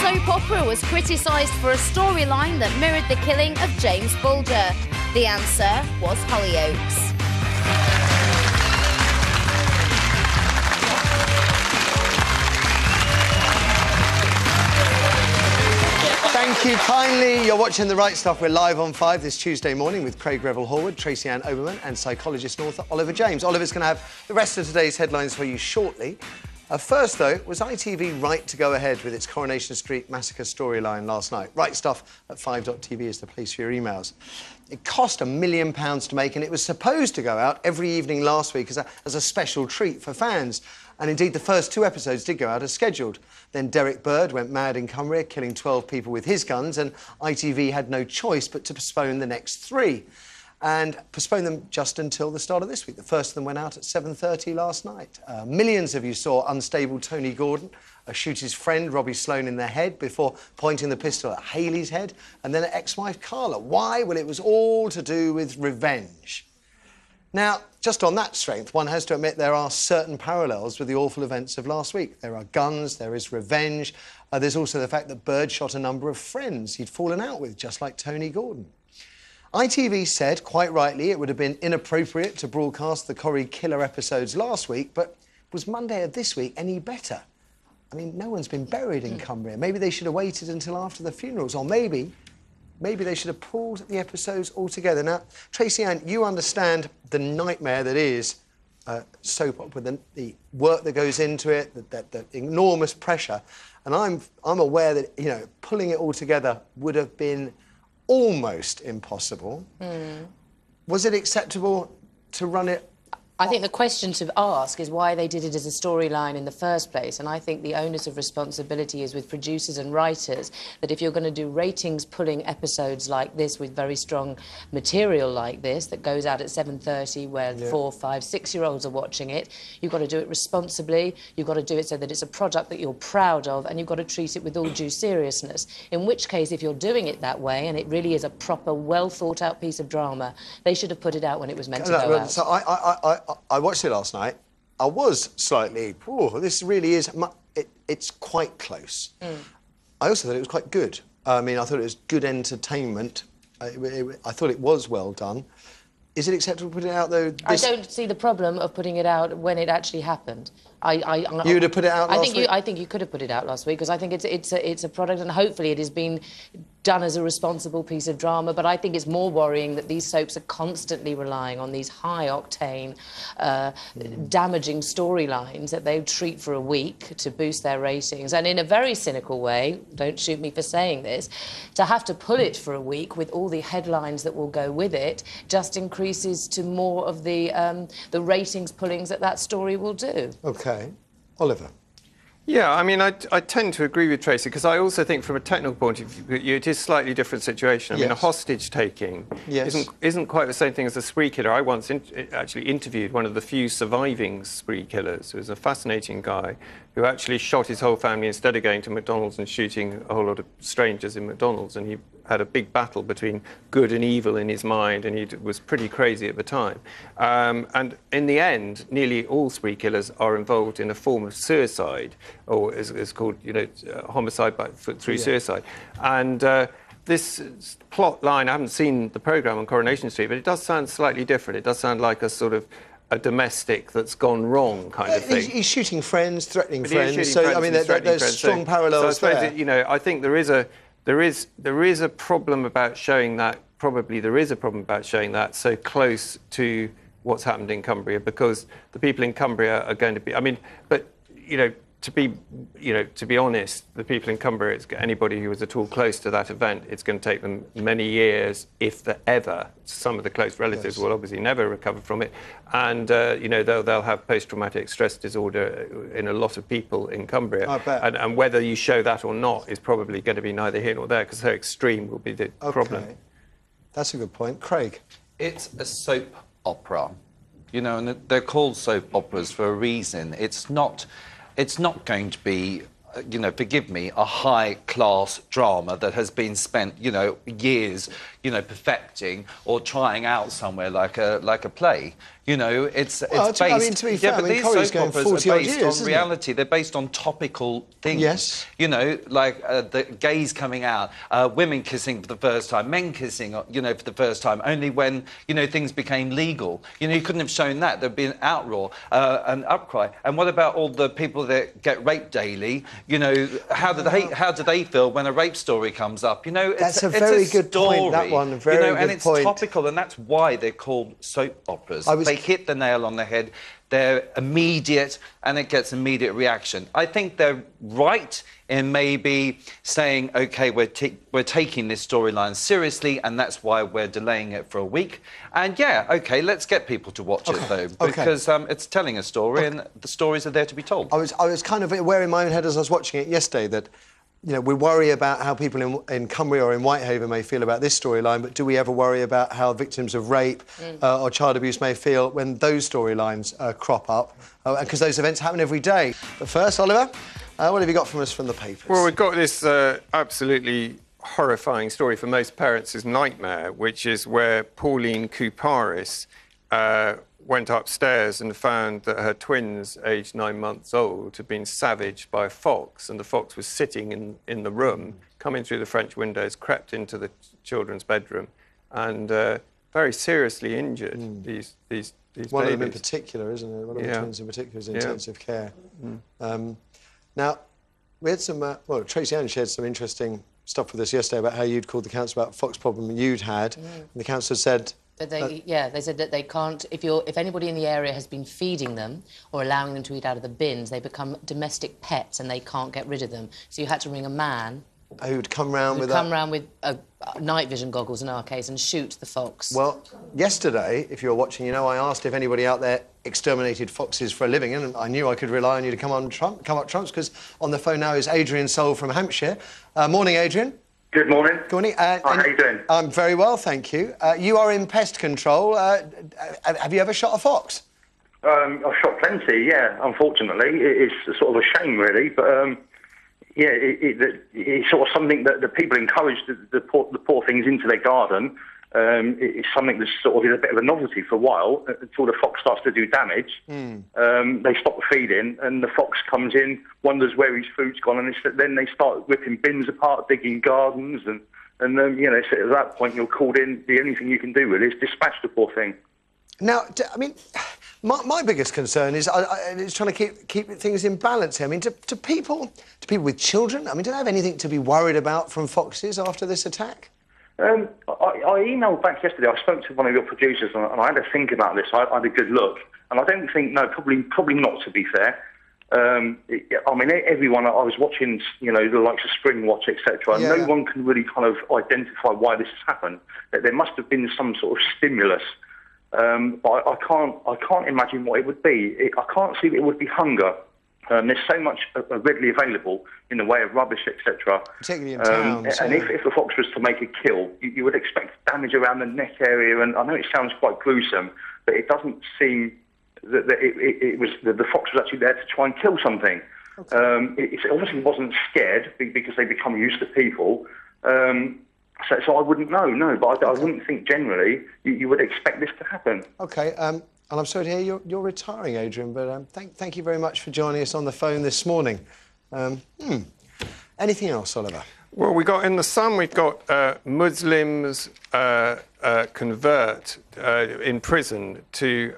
soap opera was criticised for a storyline that mirrored the killing of James Bulger? The answer was Hollyoaks. Thank you kindly. You're watching The Right Stuff. We're live on 5 this Tuesday morning with Craig Revel-Horwood, Tracy Ann Oberman and psychologist and author Oliver James. Oliver's going to have the rest of today's headlines for you shortly. First, though, was ITV right to go ahead with its Coronation Street massacre storyline last night? Right Stuff at 5.tv is the place for your emails. It cost £1 million to make, and it was supposed to go out every evening last week as a special treat for fans. And indeed, the first 2 episodes did go out as scheduled. Then Derek Bird went mad in Cumbria, killing 12 people with his guns, and ITV had no choice but to postpone the next 3. And postpone them just until the start of this week. The first of them went out at 7:30 last night. Millions of you saw unstable Tony Gordon shoot his friend Robbie Sloane in the head before pointing the pistol at Hayley's head and then at ex-wife Carla. Why? Well, it was all to do with revenge. Now, just on that strength, one has to admit there are certain parallels with the awful events of last week. There are guns, there is revenge. There's also the fact that Bird shot a number of friends he'd fallen out with, just like Tony Gordon. ITV said, quite rightly, it would have been inappropriate to broadcast the Corrie killer episodes last week, but was Monday of this week any better? I mean, no one's been buried in Cumbria. Maybe they should have waited until after the funerals, or maybe they should have pulled the episodes altogether. Now, Tracy Ann, you understand the nightmare that is soap opera, the work that goes into it, the enormous pressure, and I'm aware that, you know, pulling it all together would have been almost impossible. Was it acceptable to run it? I think the question to ask is why they did it as a storyline in the first place, and I think the onus of responsibility is with producers and writers, that if you're going to do ratings-pulling episodes like this with very strong material like this that goes out at 7:30 where 4, 5, 6-year-olds are watching it, you've got to do it responsibly, you've got to do it so that it's a product that you're proud of, and you've got to treat it with all due seriousness. In which case, if you're doing it that way, and it really is a proper, well-thought-out piece of drama, they should have put it out when it was meant to go out. So I watched it last night. I was slightly, this really is, it's quite close. I also thought it was quite good. I mean, I thought it was good entertainment. I thought it was well done. Is it acceptable to put it out, though? I don't see the problem of putting it out when it actually happened. You would have put it out last week? I think you could have put it out last week, because I think it's a product, and hopefully it has been done as a responsible piece of drama. But I think it's more worrying that these soaps are constantly relying on these high-octane, damaging storylines that they treat for a week to boost their ratings. And in a very cynical way, don't shoot me for saying this, to have to pull it for a week with all the headlines that will go with it just increases to more of the ratings pullings that story will do. OK. Oliver? Yeah, I mean, I tend to agree with Tracy, because I also think from a technical point of view, it is a slightly different situation. I mean, a hostage-taking isn't quite the same thing as a spree killer. I once actually interviewed one of the few surviving spree killers, who was a fascinating guy, who actually shot his whole family instead of going to McDonald's and shooting a whole lot of strangers in McDonald's, and he had a big battle between good and evil in his mind, and he was pretty crazy at the time. And in the end, nearly all spree killers are involved in a form of suicide, or is called, you know, homicide through suicide. And this plot line, I haven't seen the programme on Coronation Street, but it does sound slightly different. It does sound like a sort of a domestic that's gone wrong kind of thing. He's shooting friends, threatening friends. So, I mean, there's strong parallels there. So I suppose, you know, I think there is a problem about showing that. Probably there is a problem about showing that so close to what's happened in Cumbria, because the people in Cumbria are going to be. I mean, but you know, to be honest, the people in Cumbria, anybody who was at all close to that event, it's going to take them many years, if ever. Some of the close relatives will obviously never recover from it, and you know, they'll have post-traumatic stress disorder in a lot of people in Cumbria. I bet. And whether you show that or not is probably going to be neither here nor there, because how extreme will be the problem. That's a good point. Craig? It's a soap opera, you know, and they're called soap operas for a reason. It's not going to be, you know, forgive me, a high-class drama that has been spent, you know, years, you know, perfecting or trying out somewhere like a play. You know, it's based... I mean, to be fair, but these Corrie's soap going operas 40 are odd based years, on reality. They're based on topical things. Yes. You know, like the gays coming out, women kissing for the first time, men kissing, you know, for the first time, only when, you know, things became legal. You know, you couldn't have shown that. There'd be an outroar, an outcry. And what about all the people that get raped daily? You know, how do they feel when a rape story comes up? You know, that's a very good point, that one. Very good point. And it's topical, and that's why they're called soap operas. They hit the nail on the head. They're immediate, and it gets immediate reaction. I think they're right in maybe saying, OK, we're taking this storyline seriously, and that's why we're delaying it for a week. And, yeah, OK, let's get people to watch it, though, because it's telling a story, and the stories are there to be told. I was kind of aware in my own head as I was watching it yesterday that, you know, we worry about how people in Cumbria or in Whitehaven may feel about this storyline, but do we ever worry about how victims of rape or child abuse may feel when those storylines crop up? Because those events happen every day. But first, Oliver, what have you got from us from the papers? Well, we've got this absolutely horrifying story for most parents' nightmare, which is where Pauline Couparis went upstairs and found that her twins, aged 9 months old, had been savaged by a fox, and the fox was sitting in the room, coming through the French windows, crept into the children's bedroom, and very seriously injured these One babies. of them in particular, isn't it? One of the twins in particular is in intensive care. Now, we had some... well, Tracy Ann shared some interesting stuff with us yesterday about how you'd called the council about a fox problem you'd had, and the council said... But they said that they can't... If anybody in the area has been feeding them or allowing them to eat out of the bins, they become domestic pets and they can't get rid of them. So you had to ring a man... Who'd come round with night vision goggles, in our case, and shoot the fox. Well, yesterday, if you were watching, you know, I asked if anybody out there exterminated foxes for a living, and I knew I could rely on you to come up trumps, because on the phone now is Adrian Soul from Hampshire. Morning, Adrian. Good morning. Good morning. Hi, how you doing? I'm very well, thank you. You are in pest control. Have you ever shot a fox? I've shot plenty, yeah, unfortunately. It's sort of a shame, really, but, yeah, it's sort of something that the people encourage the poor things into their garden. It's something that's sort of a bit of a novelty for a while, until the fox starts to do damage. They stop the feeding, and the fox comes in, wonders where his food's gone, and then they start ripping bins apart, digging gardens, and then, you know, so at that point you're called in. The only thing you can do really is dispatch the poor thing. Now, I mean, my biggest concern is trying to keep things in balance here. I mean, do people with children, I mean, do they have anything to be worried about from foxes after this attack? I emailed back yesterday. I spoke to one of your producers, and I had to think about this. I had a good look, and I don't think, no, probably not, to be fair. I mean, everyone, I was watching, you know, the likes of Spring Watch, etc., and no one can really kind of identify why this has happened. There must have been some sort of stimulus, but I can't imagine what it would be. I can't see that it would be hunger. There's so much readily available in the way of rubbish, etc. Particularly in towns. And if the fox was to make a kill, you would expect damage around the neck area. And I know it sounds quite gruesome, but it doesn't seem that the fox was actually there to try and kill something. It obviously wasn't scared because they become used to people. So I wouldn't know, no, but I wouldn't think generally you would expect this to happen. OK. And I'm sorry to hear you're retiring, Adrian, but thank you very much for joining us on the phone this morning. Anything else, Oliver? Well, we got in the Sun, we've got Muslims convert in prison to...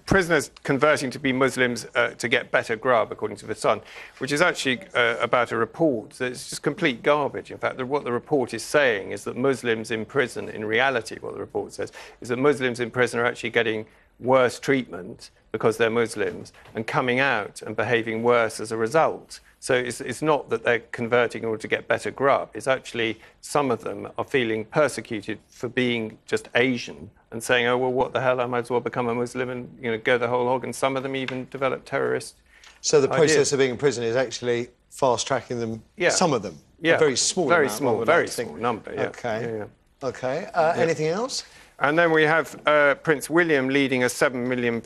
prisoners converting to be Muslims to get better grub, according to the Sun, which is actually about a report that's just complete garbage. In fact, what the report is saying is that Muslims in prison, in reality, what the report says, is that Muslims in prison are actually getting worse treatment because they're Muslims and coming out and behaving worse as a result. So it's not that they're converting in order to get better grub. It's actually some of them are feeling persecuted for being just Asian and saying, oh, well, what the hell, I might as well become a Muslim and, you know, go the whole hog. And some of them even develop terrorist So the process of being in prison is actually fast-tracking them, some of them? Yeah. A very small very amount, small, very small number, yeah. OK. Yeah. OK. Anything else? And then we have Prince William leading a £7 million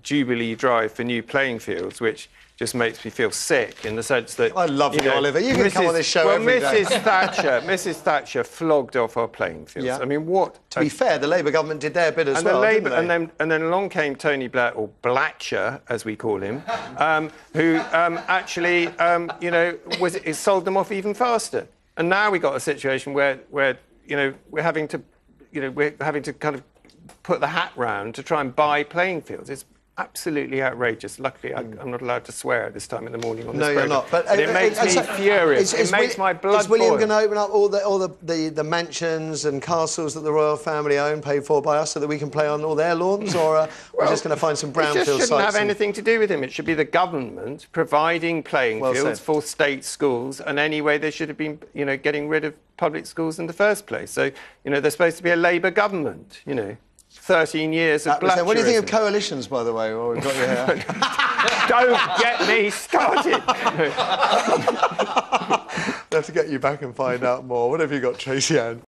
Jubilee drive for new playing fields, which just makes me feel sick in the sense that... I love you, Oliver. You can come on this show every day. Mrs Thatcher flogged off our playing fields. Yeah. I mean, what... To be fair, the Labour government did their bit as well, didn't they? And then along came Tony Blair, or Blatcher, as we call him, who actually, sold them off even faster. And now we've got a situation where we're having to kind of put the hat round to try and buy playing fields. It's absolutely outrageous. Luckily, I'm not allowed to swear at this time in the morning on this programme. No, you're not. But it makes me furious. It makes my blood boil. Is William going to open up all the mansions and castles that the royal family own, paid for by us, so that we can play on all their lawns, or we're just going to find some brownfield sites? It shouldn't have anything to do with him. It should be the government providing playing fields for state schools, and anyway, they should have been, getting rid of public schools in the first place. So, they're supposed to be a Labour government, 13 years of Blatcherism. What do you think of coalitions, by the way, while we've got you here? Don't get me started. We'll have to get you back and find out more. What have you got, Tracy Ann?